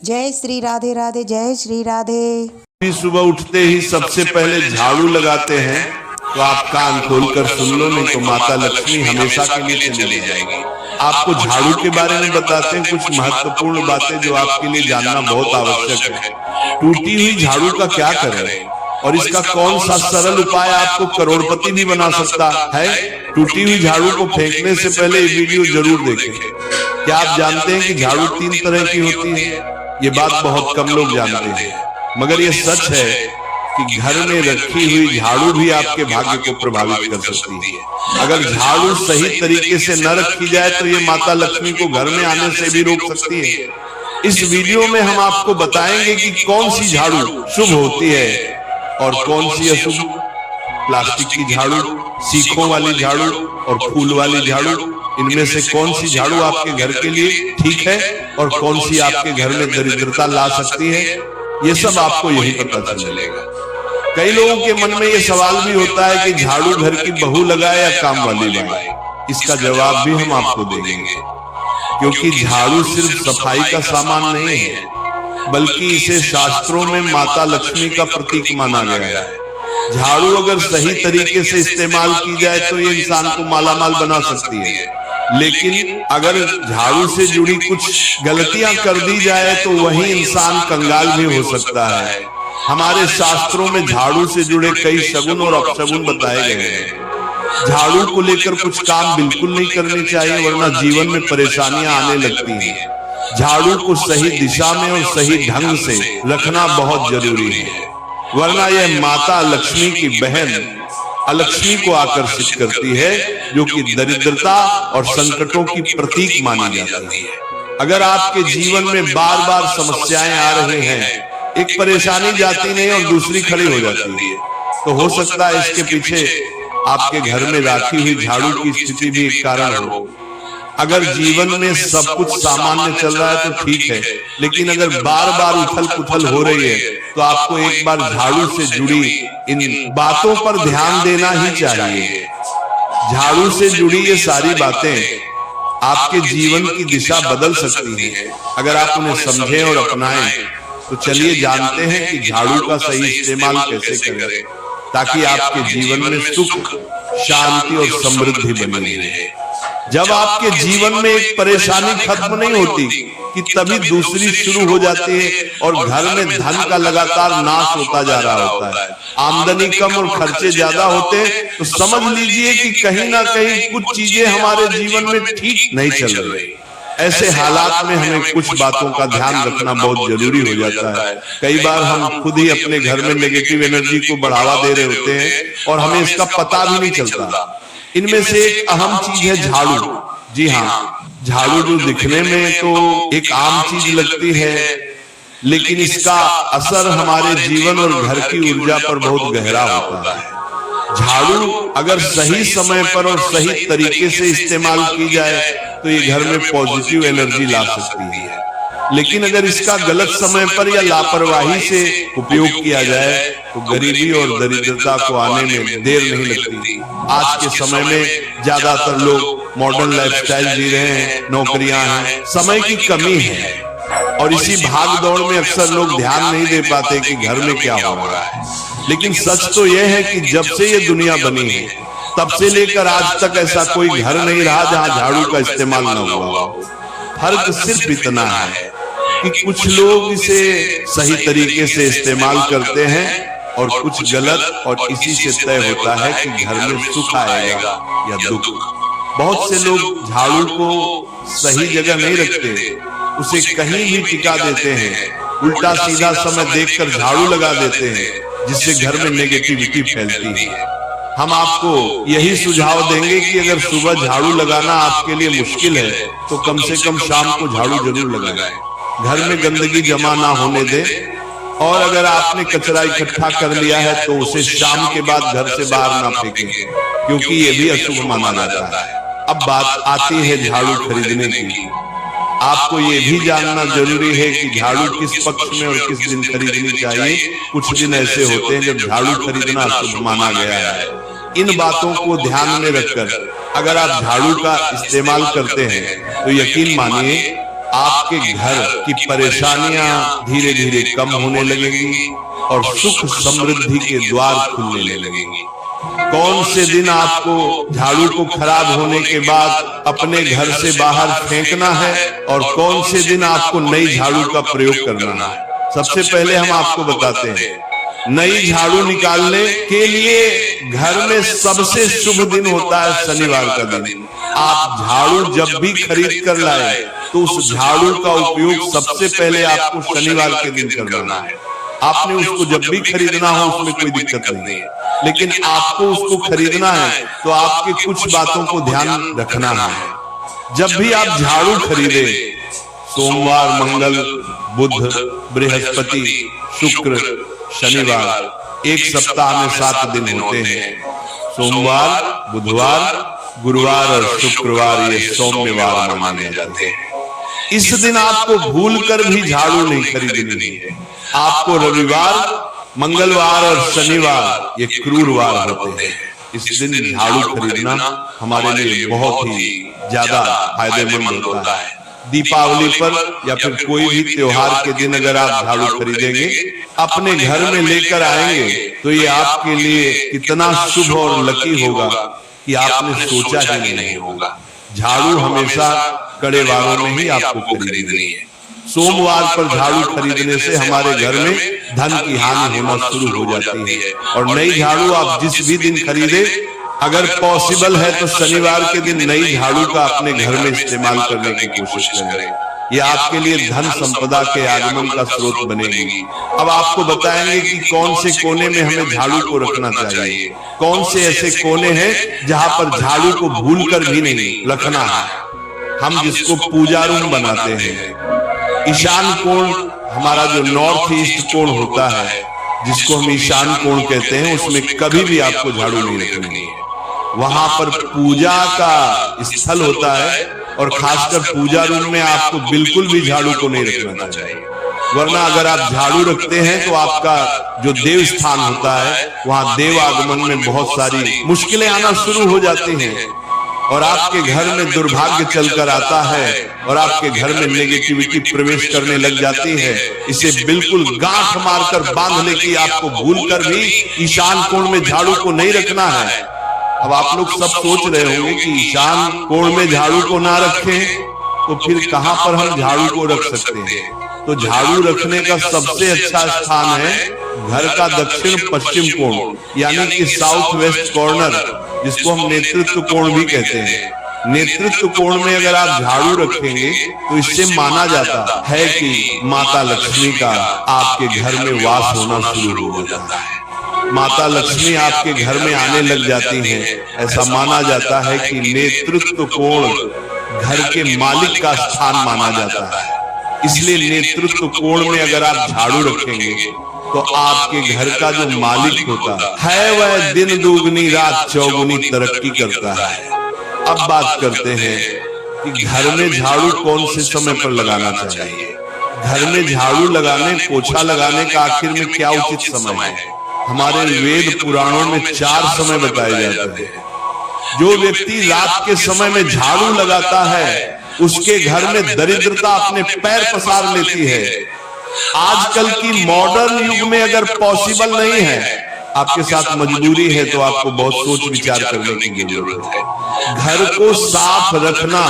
जय श्री राधे राधे, जय श्री राधे। सुबह उठते ही सबसे पहले झाड़ू लगाते हैं तो आप कान खोलकर सुन लो, नहीं तो माता लक्ष्मी हमेशा के लिए चली जाएगी। आपको झाड़ू के बारे में बताते हैं कुछ महत्वपूर्ण बातें जो आपके लिए जानना बहुत आवश्यक है। टूटी हुई झाड़ू का क्या करें और इसका कौन सा सरल उपाय आपको करोड़पति भी बना सकता है। टूटी हुई झाड़ू को फेंकने से पहले ये वीडियो जरूर देखें। क्या आप जानते हैं कि झाड़ू 3 तरह की होती है? ये बात बहुत कम लोग जानते हैं, मगर ये सच है कि घर में रखी हुई झाड़ू भी आपके भाग्य को प्रभावित कर सकती है। अगर झाड़ू सही तरीके से न रखी जाए तो ये माता लक्ष्मी को घर में आने से भी रोक सकती है। इस वीडियो में हम आपको बताएंगे कि कौन सी झाड़ू शुभ होती है और कौन सी अशुभ। प्लास्टिक की झाड़ू, सीखों वाली झाड़ू और फूल वाली झाड़ू, इनमें से कौन सी झाड़ू आपके घर के लिए ठीक है और कौन सी आपके घर में दरिद्रता ला सकती है, ये सब आपको यही पता चलेगा। कई लोगों के मन में ये सवाल भी होता है कि झाड़ू घर की बहू लगाए या काम वाली लगाए। इसका जवाब भी हम आपको देंगे, क्योंकि झाड़ू सिर्फ सफाई का सामान नहीं है, बल्कि इसे शास्त्रों में माता लक्ष्मी का प्रतीक माना गया है। झाड़ू अगर सही तरीके से इस्तेमाल की जाए तो ये इंसान को मालामाल बना सकती है, लेकिन अगर झाड़ू से जुड़ी कुछ गलतियां कर दी जाए तो वही इंसान कंगाल भी हो सकता है। हमारे शास्त्रों में झाड़ू से जुड़े कई शगुन और अपशगुन बताए गए हैं। झाड़ू को लेकर कुछ काम बिल्कुल नहीं करने चाहिए, वरना जीवन में परेशानियां आने लगती हैं। झाड़ू को सही दिशा में और सही ढंग से रखना बहुत जरूरी है, वरना यह माता लक्ष्मी की बहन अलक्ष्मी को आकर्षित करती है, जो कि दरिद्रता और संकटों की प्रतीक मानी जाती है। अगर आपके जीवन में बार बार समस्याएं आ रही हैं, एक परेशानी जाती नहीं और दूसरी खड़ी हो जाती है, तो हो सकता है इसके पीछे आपके घर में रखी हुई झाड़ू की स्थिति भी एक कारण हो। अगर जीवन में सब कुछ सामान्य चल रहा है तो ठीक है, लेकिन अगर बार बार उथल पुथल हो रही है तो आपको एक बार झाड़ू से जुड़ी इन बातों पर ध्यान देना ही चाहिए। झाड़ू से जुड़ी ये सारी बातें आपके जीवन की दिशा बदल सकती हैं अगर आप उन्हें समझें और अपनाएं। तो चलिए जानते हैं कि झाड़ू का सही इस्तेमाल कैसे करें, ताकि आपके जीवन में सुख, शांति और समृद्धि बनी रहे। जब आपके जीवन में एक परेशानी खत्म नहीं होती कि तभी दूसरी शुरू हो जाती है और घर में धन का लगातार नाश होता जा रहा होता है। आमदनी कम और खर्चे ज्यादा होते हैं तो समझ लीजिए कि कहीं ना कहीं कुछ चीजें हमारे जीवन में ठीक नहीं चल रही। ऐसे हालात में हमें कुछ बातों का ध्यान रखना बहुत जरूरी हो जाता है। कई बार हम खुद ही अपने घर में नेगेटिव एनर्जी को बढ़ावा दे रहे होते हैं और हमें इसका पता भी नहीं चलता। इनमें से एक अहम चीज है झाड़ू। जी हाँ, झाड़ू जो दिखने में तो एक आम चीज लगती है, लेकिन इसका असर हमारे जीवन और घर की ऊर्जा पर बहुत गहरा होता है। झाड़ू अगर सही समय पर और सही तरीके से इस्तेमाल की जाए तो ये घर में पॉजिटिव एनर्जी ला सकती है, लेकिन अगर इसका गलत समय पर या लापरवाही से उपयोग किया जाए तो गरीबी और दरिद्रता को आने में देर नहीं लगती। आज के समय में ज्यादातर लोग मॉडर्न लाइफस्टाइल जी रहे हैं, नौकरियां हैं, समय की कमी है और इसी भाग दौड़ में अक्सर लोग ध्यान नहीं दे पाते कि घर में क्या हो रहा है। लेकिन सच तो यह है कि जब से ये दुनिया बनी है तब से लेकर आज तक ऐसा कोई घर नहीं रहा जहां झाड़ू का इस्तेमाल न हुआ हो। फर्क सिर्फ इतना है कि कुछ लोग इसे सही तरीके से इस्तेमाल करते हैं और कुछ गलत, और इसी से तय होता है कि घर में सुख आएगा या दुख। बहुत से लोग झाड़ू को सही जगह नहीं रखते, उसे कहीं भी टिका देते हैं, उल्टा सीधा समय देखकर झाड़ू लगा देते हैं, जिससे घर में नेगेटिविटी फैलती है। हम आपको यही सुझाव देंगे कि अगर सुबह झाड़ू लगाना आपके लिए मुश्किल है तो कम से कम शाम को झाड़ू जरूर लगाएं। घर में गंदगी जमा ना होने दें, और अगर आपने कचरा इकट्ठा कर लिया है तो उसे शाम के बाद घर से बाहर ना फेंकें, क्योंकि ये भी अशुभ माना जाता है। अब बात आती है झाड़ू खरीदने की। आपको ये भी जानना जरूरी है कि झाड़ू किस पक्ष में और किस दिन खरीदनी चाहिए। कुछ दिन ऐसे होते हैं जब झाड़ू खरीदना अशुभ माना गया है। इन बातों को ध्यान में रखकर अगर आप झाड़ू का इस्तेमाल करते हैं तो यकीन मानिए आपके घर की परेशानियां धीरे धीरे कम होने लगेंगी और सुख समृद्धि के द्वार खुलने लगेंगे। कौन से दिन आपको झाड़ू को खराब होने के बाद अपने घर से बाहर फेंकना है और कौन से दिन आपको नई झाड़ू का प्रयोग करना है, सबसे पहले हम आपको बताते हैं। नई झाड़ू निकालने के लिए घर में सबसे शुभ दिन होता है शनिवार का दिन। आप झाड़ू जब भी खरीद कर लाए तो उस झाड़ू का उपयोग सबसे पहले आपको शनिवार के दिन करना है। आपने उसको जब भी खरीदना हो उसमें कोई दिक्कत नहीं है, लेकिन आपको उसको खरीदना है तो आपके कुछ बातों को ध्यान रखना है। जब भी आप झाड़ू खरीदे, सोमवार, मंगल, बुध, बृहस्पति, शुक्र, शनिवार, एक सप्ताह में 7 दिन होते हैं। सोमवार, बुधवार, गुरुवार और शुक्रवार ये सौम्यवार माने जाते हैं। इस दिन आपको भूलकर भी झाड़ू नहीं खरीदनी है। आपको रविवार, मंगलवार और शनिवार ये क्रूरवार होते हैं। इस दिन झाड़ू खरीदना हमारे लिए बहुत ही ज्यादा फायदेमंद होता है। दीपावली पर या फिर कोई भी त्योहार के दिन अगर आप झाड़ू खरीदेंगे, अपने घर में लेकर आएंगे तो ये आपके लिए कितना शुभ और लकी होगा कि आपने सोचा ही नहीं होगा। झाड़ू हमेशा कड़े वारों में ही आपको खरीदनी है। सोमवार पर झाड़ू खरीदने से हमारे घर में धन की हानि होना शुरू हो जाती है। और नई झाड़ू आप जिस भी दिन खरीदे, अगर पॉसिबल है तो शनिवार के दिन नई झाड़ू का अपने घर में इस्तेमाल करने की कोशिश करें। ये आपके लिए धन संपदा के आगमन का स्रोत बनेगी। अब आपको बताएंगे कि कौन से कोने में हमें झाड़ू को रखना चाहिए, कौन से ऐसे कोने हैं जहां पर झाड़ू को भूलकर भी नहीं रखना है। हम जिसको पूजा रूम बनाते हैं, ईशान कोण हमारा जो नॉर्थ ईस्ट कोण होता है, जिसको हम ईशान कोण कहते हैं, उसमें कभी भी आपको झाड़ू नहीं रखनी है। वहां पर पूजा का स्थल होता है और खासकर पूजा रूम में आपको बिल्कुल भी झाड़ू को नहीं रखना चाहिए। वरना अगर आप झाड़ू रखते हैं तो आपका जो देव स्थान होता है वहां देव आगमन में बहुत सारी मुश्किलें आना शुरू हो जाती हैं और आपके घर में दुर्भाग्य चलकर आता है और आपके घर में नेगेटिविटी प्रवेश करने लग जाती है। इसे बिल्कुल गांठ मारकर बांध ले कि आपको भूलकर भी ईशान कोण में झाड़ू को नहीं रखना है। अब आप लोग सब सोच रहे होंगे कि ईशान कोण में झाड़ू को ना रखें तो फिर कहां पर हम झाड़ू को रख सकते हैं। तो झाड़ू रखने का सबसे अच्छा स्थान है घर का दक्षिण पश्चिम कोण, यानी कि साउथ वेस्ट कॉर्नर, जिसको हम नेतृत्व कोण भी कहते हैं। नेतृत्व कोण में अगर आप झाड़ू रखेंगे तो इससे माना जाता है कि माता लक्ष्मी का आपके घर में वास होना शुरू हो जाता है। माता लक्ष्मी आपके घर में आने लग जाती हैं। ऐसा माना जाता है कि नेतृत्व कोण घर के मालिक का स्थान माना जाता है। इसलिए नेतृत्व कोण में अगर आप झाड़ू रखेंगे तो आपके घर का जो मालिक होता है वह दिन दुगनी रात चौगुनी तरक्की करता है। अब बात करते हैं कि घर में झाड़ू कौन से समय पर लगाना चाहिए। घर में झाड़ू लगाने, पोछा लगाने का आखिर में क्या उचित समय है। हमारे वेद पुराणों में 4 समय बताए जाते हैं। जो व्यक्ति रात के समय में झाड़ू लगाता है उसके घर में दरिद्रता अपने पैर पसार लेती है। आजकल की मॉडर्न युग में अगर पॉसिबल नहीं है, आपके साथ मजबूरी है, तो आपको बहुत सोच विचार करने की जरूरत है। घर को साफ रखना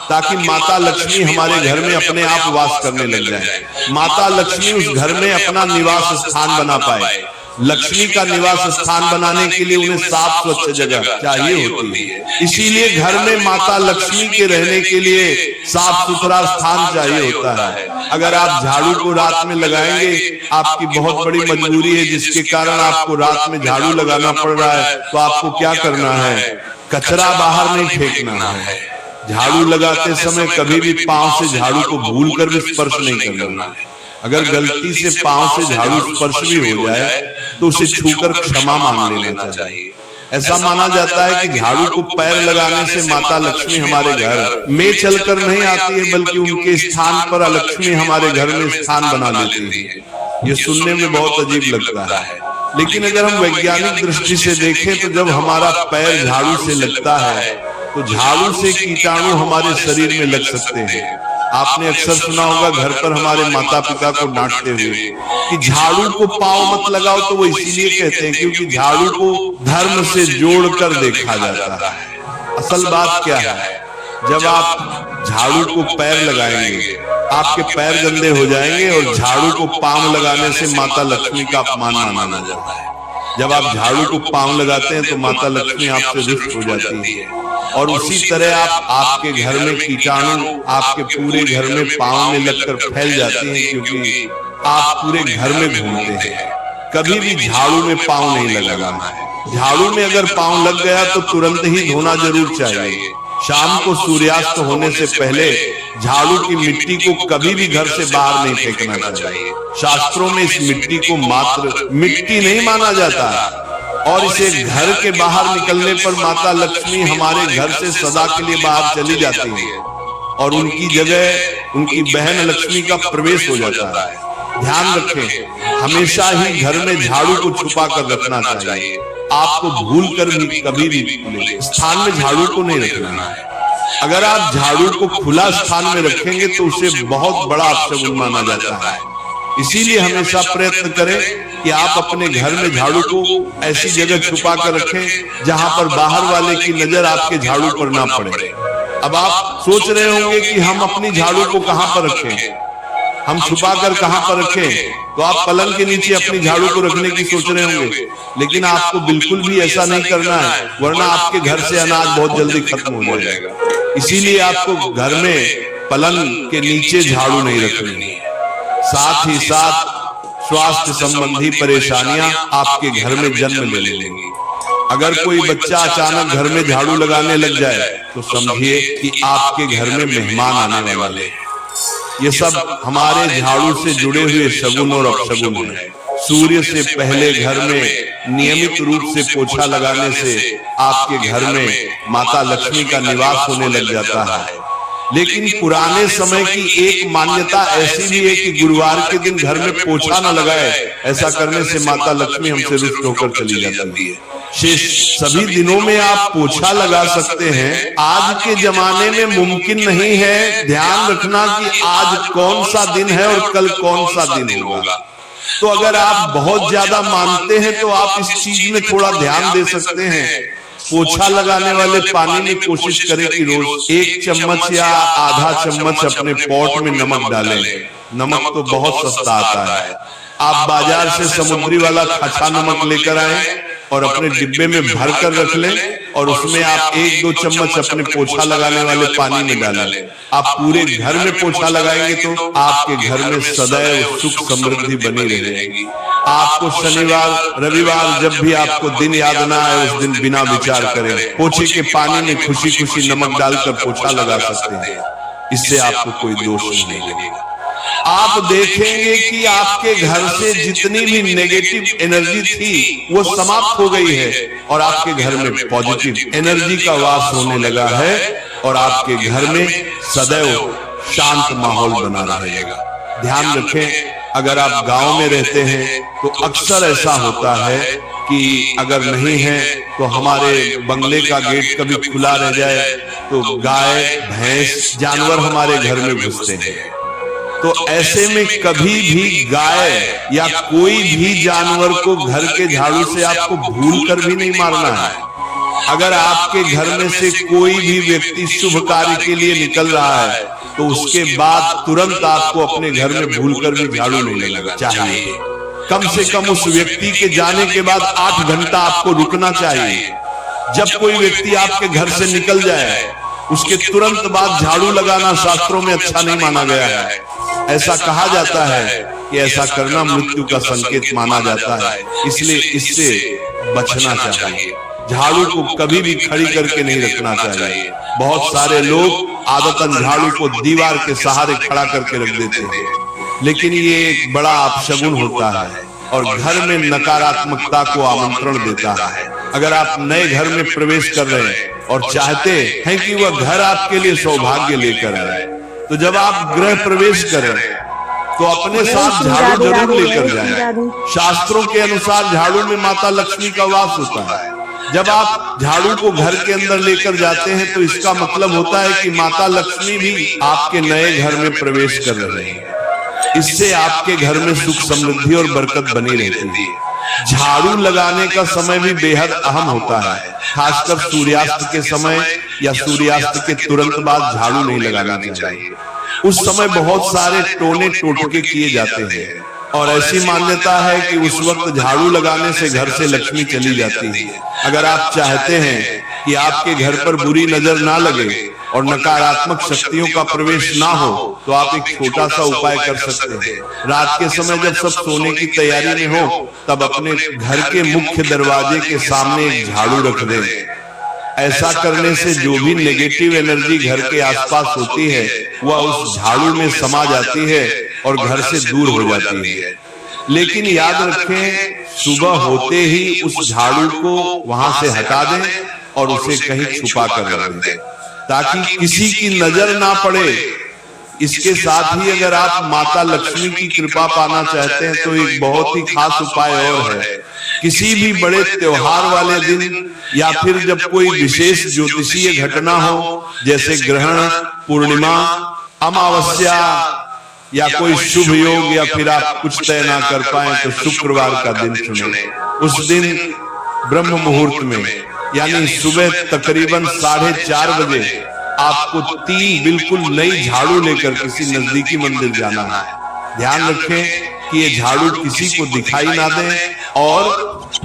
ताकि माता लक्ष्मी हमारे घर में अपने आप वास करने लग जाए। माता लक्ष्मी उस घर में अपना निवास स्थान बना पाए। लक्ष्मी का निवास स्थान बनाने के लिए उन्हें साफ स्वच्छ जगह चाहिए होती है। इसीलिए घर में माता लक्ष्मी के रहने के लिए साफ सुथरा स्थान चाहिए होता है। अगर आप झाड़ू को रात में लगाएंगे, आपकी बहुत बड़ी मजबूरी है जिसके कारण आपको रात में झाड़ू लगाना पड़ रहा है, तो आपको क्या करना है, कचरा बाहर नहीं फेंकना है। झाड़ू लगाते समय कभी भी पांव से झाड़ू को भूलकर भी स्पर्श नहीं करना है। अगर गलती से पांव से झाड़ू स्पर्श भी हो जाए तो उसे छूकर क्षमा मांग लेना चाहिए। ऐसा माना जाता है कि झाड़ू को पैर लगाने से माता लक्ष्मी हमारे घर में चलकर नहीं आती है, बल्कि उनके स्थान पर लक्ष्मी हमारे घर में स्थान बना लेती है। ये सुनने में बहुत अजीब लगता है, लेकिन अगर हम वैज्ञानिक दृष्टि से देखें तो जब हमारा पैर झाड़ू से लगता है तो झाड़ू से कीटाणु हमारे शरीर में लग सकते हैं आपने अक्सर सुना होगा घर पर हमारे माता पिता को डांटते हुए कि झाड़ू को पांव मत लगाओ, तो वो इसीलिए कहते हैं क्योंकि झाड़ू को धर्म से जोड़कर देखा जाता है। असल बात क्या है, जब आप झाड़ू को पैर लगाएंगे आपके पैर गंदे हो जाएंगे, और झाड़ू को पांव लगाने से माता लक्ष्मी का अपमान माना जाता है। जब आप झाड़ू को पांव लगाते हैं तो माता लक्ष्मी आपसे रुष्ट हो जाती है, और उसी तरह आपके घर में कीटाणु आपके पूरे घर में पांव में लगकर फैल जाती हैं, क्योंकि आप पूरे घर में घूमते हैं। कभी भी झाड़ू में पांव नहीं लगाना है। झाड़ू में अगर पांव लग गया तो तुरंत ही धोना जरूर चाहिए। शाम को सूर्यास्त होने से पहले झाड़ू की मिट्टी को कभी भी घर से बाहर नहीं फेंकना चाहिए। शास्त्रों में इस मिट्टी को मात्र मिट्टी नहीं माना जाता, और इसे घर के बाहर निकलने पर माता लक्ष्मी हमारे घर से सदा के लिए बाहर चली जाती है, और उनकी जगह उनकी बहन लक्ष्मी का प्रवेश हो जाता है। ध्यान रखें, हमेशा ही घर में झाड़ू को छुपा कर रखना चाहिए। आपको भूल कर भी कभी भी खुले स्थान में झाड़ू को नहीं रखना है। अगर आप झाड़ू को खुला स्थान में रखेंगे तो उसे बहुत बड़ा अपशगुन माना जाता है। इसीलिए हमेशा प्रयत्न करें कि आप अपने घर में झाड़ू को ऐसी जगह छुपा कर रखें जहां पर बाहर वाले की नजर आपके झाड़ू पर ना पड़े। अब आप सोच रहे होंगे कि हम अपनी झाड़ू को कहां पर रखें, हम छुपा कर कहां पर रखें, तो आप पलंग के नीचे अपनी झाड़ू को रखने की सोच रहे होंगे, लेकिन आपको बिल्कुल भी ऐसा नहीं करना है, वरना आपके घर से अनाज बहुत जल्दी खत्म हो जाएगा। इसीलिए आपको घर में पलंग के नीचे झाड़ू नहीं रखनी है। साथ ही साथ स्वास्थ्य संबंधी परेशानियां आपके घर में जन्म ले लेंगी। अगर कोई बच्चा अचानक घर में झाड़ू लगाने लग जाए तो समझिए कि आपके घर में मेहमान आने वाले हैं। ये सब हमारे झाड़ू से जुड़े हुए शगुन और अपशगुन हैं। सूर्य से पहले घर में नियमित रूप से पोछा लगाने से आपके घर में माता लक्ष्मी का निवास होने लग जाता है। लेकिन पुराने समय की एक मान्यता ऐसी भी है कि गुरुवार के दिन घर में पोछा न लगाए, ऐसा करने से माता लक्ष्मी हमसे रुष्ट होकर चली जाती है। शेष सभी दिनों में आप पोछा लगा सकते हैं। आज के जमाने में मुमकिन नहीं है। ध्यान रखना कि आज कौन सा दिन है और कल कौन सा दिन होगा। तो अगर आप बहुत ज्यादा मानते हैं तो आप इस चीज में थोड़ा ध्यान दे सकते हैं। पोछा लगाने वाले पानी में कोशिश करें कि रोज 1 चम्मच या आधा चम्मच अपने पॉट में नमक डालें। नमक तो बहुत सस्ता आता है। आप बाजार से समुद्री वाला खचा नमक लेकर आए और अपने डिब्बे में भर कर रख लें, और उसमें आप 1-2 चम्मच अपने पोछा लगाने वाले पानी में डालें। आप पूरे घर में पोछा लगाएंगे तो आपके घर में सदैव सुख समृद्धि बनी रहेगी। आपको शनिवार रविवार जब भी आपको दिन याद ना आए, उस दिन बिना विचार करें पोछे के पानी में खुशी खुशी नमक डालकर पोछा लगा सकते हैं। इससे आपको कोई दोष नहीं लगेगा। आप देखेंगे कि आपके घर से जितनी भी नेगेटिव एनर्जी थी वो समाप्त हो गई है, और आपके घर में पॉजिटिव एनर्जी का वास होने लगा है, और आपके घर में सदैव शांत माहौल बना रहेगा। ध्यान रखें, अगर आप गांव में रहते हैं तो अक्सर ऐसा होता है कि अगर नहीं है तो हमारे बंगले का गेट कभी खुला रह जाए तो गाय भैंस जानवर हमारे घर में घुसते हैं। तो ऐसे में कभी भी गाय या कोई भी जानवर को घर के झाड़ू से आपको भूल कर भी नहीं मारना है। अगर आपके घर में से कोई भी व्यक्ति शुभ कार्य के लिए निकल रहा है तो उसके बाद तुरंत आपको अपने घर में भूलकर भी झाड़ू नहीं लगाना चाहिए। कम से कम उस व्यक्ति के जाने के बाद 8 घंटा आपको रुकना चाहिए। जब कोई व्यक्ति आपके घर से निकल जाए उसके तुरंत बाद झाड़ू लगाना शास्त्रों में अच्छा नहीं माना गया है। ऐसा कहा जाता है कि ऐसा करना मृत्यु का संकेत माना जाता है, इसलिए इससे बचना चाहिए। झाड़ू को कभी भी खड़ी करके नहीं रखना चाहिए। बहुत सारे लोग आदतन झाड़ू को दीवार के सहारे खड़ा करके रख देते हैं, लेकिन ये एक बड़ा अपशगुन होता है और घर में नकारात्मकता को आमंत्रण देता है। अगर आप नए घर में प्रवेश कर रहे हैं और चाहते हैं कि वह घर आपके लिए सौभाग्य लेकर आए, तो जब आप गृह प्रवेश करें तो अपने साथ झाड़ू जरूर लेकर जाएं। शास्त्रों के अनुसार झाड़ू में माता लक्ष्मी का वास होता है। जब आप झाड़ू को घर के अंदर लेकर जाते हैं तो इसका मतलब होता है कि माता लक्ष्मी भी आपके नए घर में प्रवेश कर रही है। इससे आपके घर में सुख समृद्धि और बरकत बनी रहती है। झाड़ू लगाने का समय भी बेहद अहम होता है, खासकर सूर्यास्त के समय या सूर्यास्त के तुरंत बाद झाड़ू नहीं लगानी चाहिए। उस समय बहुत सारे टोने टोटके किए जाते हैं और ऐसी मान्यता है कि उस वक्त झाड़ू लगाने से घर से लक्ष्मी चली जाती है। अगर आप चाहते हैं कि आपके घर पर बुरी नजर ना लगे और नकारात्मक शक्तियों का प्रवेश ना हो तो आप एक छोटा सा उपाय कर सकते हैं। रात के समय जब सब सोने की तैयारी में हो तब अपने घर के मुख्य दरवाजे के सामने एक झाड़ू रख दें। ऐसा करने से जो भी नेगेटिव एनर्जी घर के आसपास होती है वह उस झाड़ू में समा जाती है और घर से दूर हो जाती है। लेकिन याद रखें, सुबह होते ही उस झाड़ू को वहां से हटा दें और उसे कहीं छुपा कर रख दें ताकि किसी की नजर ना पड़े। इसके साथ ही अगर आप माता लक्ष्मी की कृपा पाना चाहते हैं तो एक बहुत ही खास उपाय और है। किसी भी बड़े त्योहार वाले दिन या फिर जब कोई विशेष ज्योतिषीय घटना हो जैसे ग्रहण, पूर्णिमा, अमावस्या या कोई शुभ योग या फिर आप कुछ तय ना कर पाए तो शुक्रवार का दिन चुने। उस दिन ब्रह्म मुहूर्त में यानी सुबह तकरीबन 4:30 बजे आपको 3 बिल्कुल नई झाड़ू लेकर किसी नजदीकी मंदिर जाना है। ध्यान रखें कि ये झाड़ू किसी को दिखाई ना दें और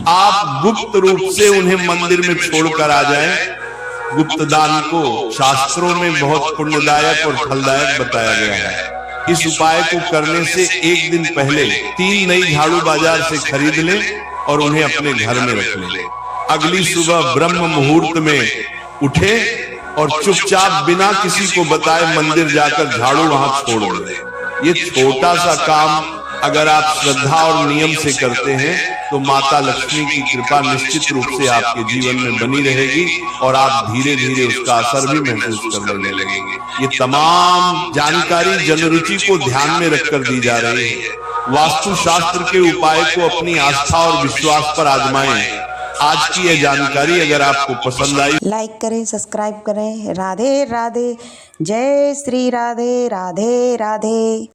आप गुप्त रूप से उन्हें मंदिर में छोड़कर आ जाएं। गुप्त दान को शास्त्रों में बहुत पुण्यदायक और फलदायक बताया गया है। इस उपाय को करने से एक दिन पहले 3 नई झाड़ू बाजार से खरीद लें और उन्हें अपने घर में रख लें। अगली सुबह ब्रह्म मुहूर्त में उठे और चुपचाप बिना किसी को बताए मंदिर जाकर झाड़ू वहां छोड़ दें। ये छोटा सा काम अगर आप श्रद्धा और नियम से करते हैं तो माता लक्ष्मी की कृपा निश्चित रूप से आपके जीवन में बनी रहेगी और आप धीरे धीरे उसका असर भी महसूस करने लगेंगे। ये तमाम जानकारी जनरुचि को ध्यान में रखकर दी जा रही है। वास्तु शास्त्र के उपाय को अपनी आस्था और विश्वास पर आजमाएं। आज की यह जानकारी अगर आपको पसंद आई, लाइक करें, सब्सक्राइब करें। राधे राधे, जय श्री राधे, राधे राधे।